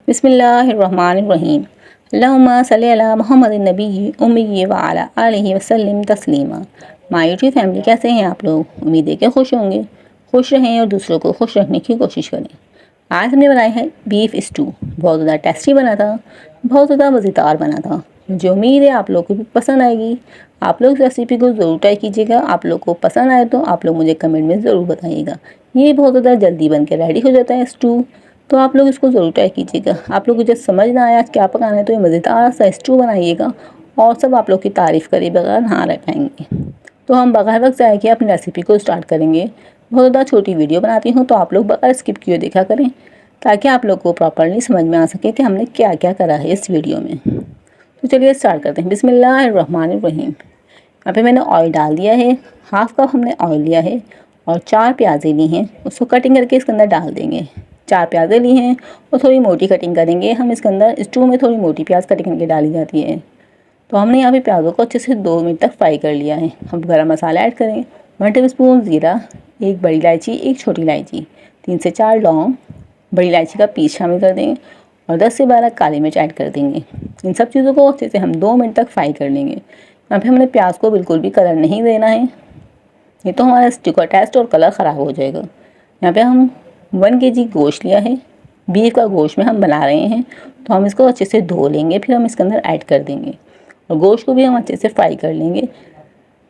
बिस्मिल्लाहिर्रहमानिर्रहीम। अल्लाहुम्मा सल्लि अला मुहम्मदिन नबी उम्मी व अला आलिहि वसल्लम तस्लीमा। माय यूट्यूब फैमिली, कैसे हैं आप लोग? उम्मीद है कि खुश होंगे। खुश रहें और दूसरों को खुश रखने की कोशिश करें। आज हमने बनाया है बीफ स्टू। बहुत ज़्यादा टेस्टी बना था, बहुत ज़्यादा मज़ेदार बना था। मुझे उम्मीद है आप लोग को भी पसंद आएगी। आप लोग इस रेसिपी को ज़रूर ट्राई कीजिएगा। आप लोग को पसंद आए तो आप लोग मुझे कमेंट में ज़रूर बताइएगा। ये बहुत ज़्यादा जल्दी बन के रेडी हो जाता है स्टू, तो आप लोग इसको ज़रूर ट्राई कीजिएगा। आप लोग को जब समझ ना आया क्या पकाना है तो ये मज़ेदार सा स्टू बनाइएगा और सब आप लोग की तारीफ़ करे बगैर ना रह पाएंगे। तो हम बगैर वक्त ज़ाया किए अपनी रेसिपी को स्टार्ट करेंगे। बहुत ज़्यादा छोटी वीडियो बनाती हूँ तो आप लोग बगैर स्किप किए देखा करें, ताकि आप लोग को प्रॉपरली समझ में आ सके कि हमने क्या क्या करा है इस वीडियो में। तो चलिए स्टार्ट करते हैं। बिस्मिल्लाहिर्रहमानिर्रहीम। यहाँ पे मैंने ऑयल डाल दिया है। हाफ़ कप हमने ऑयल लिया है और 4 प्याज़ें ली हैं, उसको कटिंग करके इसके अंदर डाल देंगे। 4 प्याज़ें ली हैं और थोड़ी मोटी कटिंग करेंगे हम इसके अंदर। स्टू में थोड़ी मोटी प्याज कटिंग करके डाली जाती है। तो हमने यहाँ पे प्याज़ों को अच्छे से 2 मिनट तक फ्राई कर लिया है। हम गरम मसाला ऐड करेंगे। 1 टेबलस्पून ज़ीरा, 1 बड़ी इलायची, 1 छोटी इलायची, 3 से 4 लौंग, बड़ी इलायची का पीस शामिल कर देंगे और 10 से 12 काली मिर्च ऐड कर देंगे। इन सब चीज़ों को अच्छे से हम 2 मिनट तक फ्राई कर लेंगे। यहाँ पे हमने प्याज को बिल्कुल भी कलर नहीं देना है, नहीं तो हमारा स्टू का टेस्ट और कलर ख़राब हो जाएगा। यहाँ पे हम 1 केजी गोश्त लिया है। बीफ का गोश्त में हम बना रहे हैं, तो हम इसको अच्छे से धो लेंगे, फिर हम इसके अंदर ऐड कर देंगे और गोश्त को भी हम अच्छे से फ्राई कर लेंगे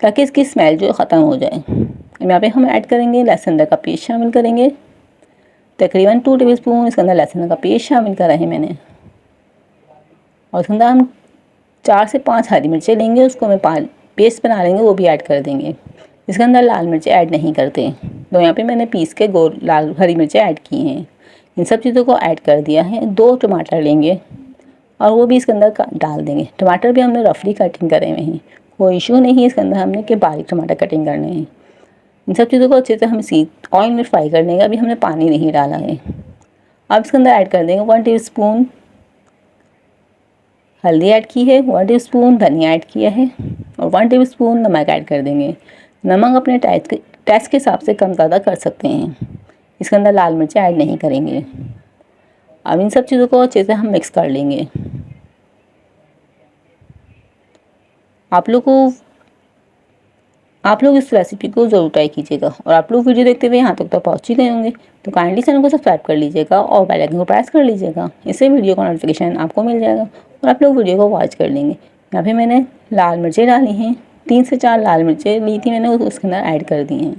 ताकि इसकी स्मेल जो ख़त्म हो जाए। यहाँ पे हम ऐड करेंगे लहसुन का पेस्ट शामिल करेंगे। तकरीबन 2 टेबलस्पून इसके अंदर लहसुन का पेस्ट शामिल करा है मैंने। और इसके अंदर हम 4 से 5 हरी मिर्चें लेंगे, उसको हमें पेस्ट बना लेंगे, वो भी ऐड कर देंगे। इसके अंदर लाल मिर्चें ऐड नहीं करते, तो यहाँ पे मैंने पीस के लाल हरी मिर्चें ऐड की हैं। इन सब चीज़ों को ऐड कर दिया है। 2 टमाटर लेंगे और वो भी इसके अंदर डाल देंगे। टमाटर भी हमने रफली कटिंग करे हुए हैं, कोई इशू नहीं है इसके अंदर हमने कि बारीक टमाटर कटिंग करने हैं। इन सब चीज़ों को अच्छे से हम इसी ऑयल में फ्राई कर लेंगे। अभी हमने पानी नहीं डाला है। अब इसके अंदर ऐड कर देंगे 1 टीस्पून हल्दी ऐड की है, 1 टीस्पून धनिया ऐड किया है और 1 टीस्पून नमक ऐड कर देंगे। नमक अपने टेस्ट के हिसाब से कम ज़्यादा कर सकते हैं। इसके अंदर लाल मिर्चें ऐड नहीं करेंगे। अब इन सब चीज़ों को अच्छे से हम मिक्स कर लेंगे। आप लोग इस रेसिपी को ज़रूर ट्राई कीजिएगा और आप लोग वीडियो देखते हुए यहाँ तक तो पहुँच ही गए होंगे, तो काइंडली चैनल को सब्सक्राइब कर लीजिएगा और बेल आइकन को प्रेस कर लीजिएगा। इससे वीडियो का नोटिफिकेशन आपको मिल जाएगा और आप लोग वीडियो को वॉच कर लेंगे। यहाँ पे मैंने लाल मिर्चें डाली हैं, 3 से 4 लाल मिर्चें ली थी मैंने, उसके अंदर ऐड कर दी हैं।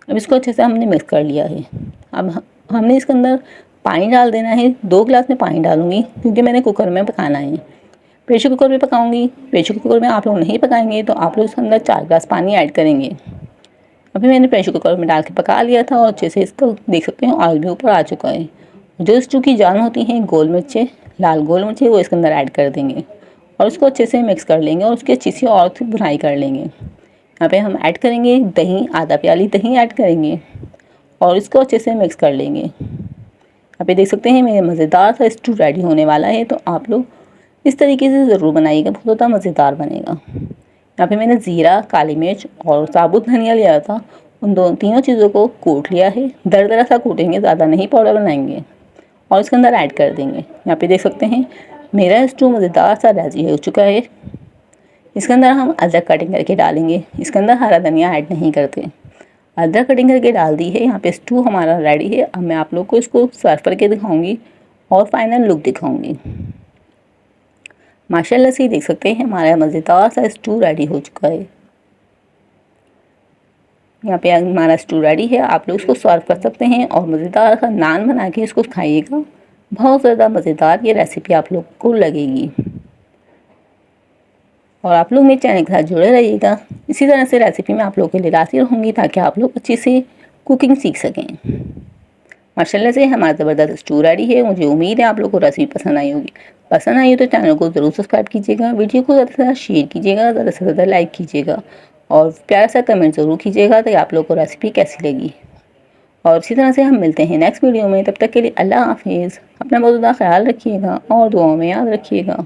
अब इसको अच्छे से हमने मिक्स कर लिया है। अब हमने इसके अंदर पानी डाल देना है। 2 गिलास में पानी डालूँगी क्योंकि मैंने कुकर में पकाना है। प्रेशर कुकर में पकाऊंगी। प्रेशर कुकर में आप लोग नहीं पकाएंगे तो आप लोग इसके अंदर 4 गिलास पानी ऐड करेंगे। अभी मैंने प्रेशर कुकर में डाल के पका लिया था और अच्छे से इसको देख सकते हैं ऑयल भी ऊपर आ चुका है। जो स्टू की जान होती हैं गोल मिर्चें, लाल गोल मिर्चें, वो इसके अंदर ऐड कर देंगे और उसको अच्छे से मिक्स कर लेंगे और उसकी अच्छी सी और भुनाई कर लेंगे। यहाँ पे हम ऐड करेंगे दही, आधा प्याली दही ऐड करेंगे और इसको अच्छे से मिक्स कर लेंगे। यहाँ पे देख सकते हैं मेरे मज़ेदार सा स्टू रेडी होने वाला है, तो आप लोग इस तरीके से ज़रूर बनाइएगा, बहुत ज़्यादा मज़ेदार बनेगा। यहाँ पे मैंने ज़ीरा, काली मिर्च और साबुत धनिया लिया था, उन तीनों चीज़ों को कूट लिया है। दरदरा सा कूटेंगे, ज़्यादा नहीं पाउडर बनाएंगे और इसके अंदर ऐड कर देंगे। यहाँ पे देख सकते हैं मेरा स्टू मज़ेदार सा रेडी हो चुका है। इसके अंदर हम अदरक कटिंग करके डालेंगे। इसके अंदर हरा धनिया ऐड नहीं करते, अदरक कटिंग करके डाल दी है। यहाँ पे स्टू हमारा रेडी है। अब मैं आप लोग को इसको सर्व करके दिखाऊँगी और फाइनल लुक दिखाऊँगी। माशाल्लाह से देख सकते हैं हमारा मज़ेदार सा स्टू रेडी हो चुका है। यहाँ पे हमारा स्टू रेडी है। आप लोग इसको सर्व कर सकते हैं और मज़ेदार सा नान बना के इसको खाइएगा। बहुत ज़्यादा मज़ेदार ये रेसिपी आप लोग को लगेगी और आप लोग मेरे चैनल के साथ जुड़े रहिएगा। इसी तरह से रेसिपी मैं आप लोगों के लिए लाती रहूँगी ताकि आप लोग अच्छी से कुकिंग सीख सकें। माशाल्लाह से हमारा ज़बरदस्त स्टू रेडी है। मुझे उम्मीद है आप लोग को रेसिपी पसंद आई होगी। पसंद आई हो तो चैनल को ज़रूर सब्सक्राइब कीजिएगा, वीडियो को ज़्यादा से ज़्यादा शेयर कीजिएगा, ज़्यादा से ज़्यादा लाइक कीजिएगा और प्यारा सा कमेंट ज़रूर कीजिएगा ताकि आप लोग को रेसिपी कैसी लगी। और इसी तरह से हम मिलते हैं नेक्स्ट वीडियो में। तब तक के लिए अल्लाह हाफिज़। अपना बहुत ज़्यादा ख्याल रखिएगा और दुआओं में याद रखिएगा।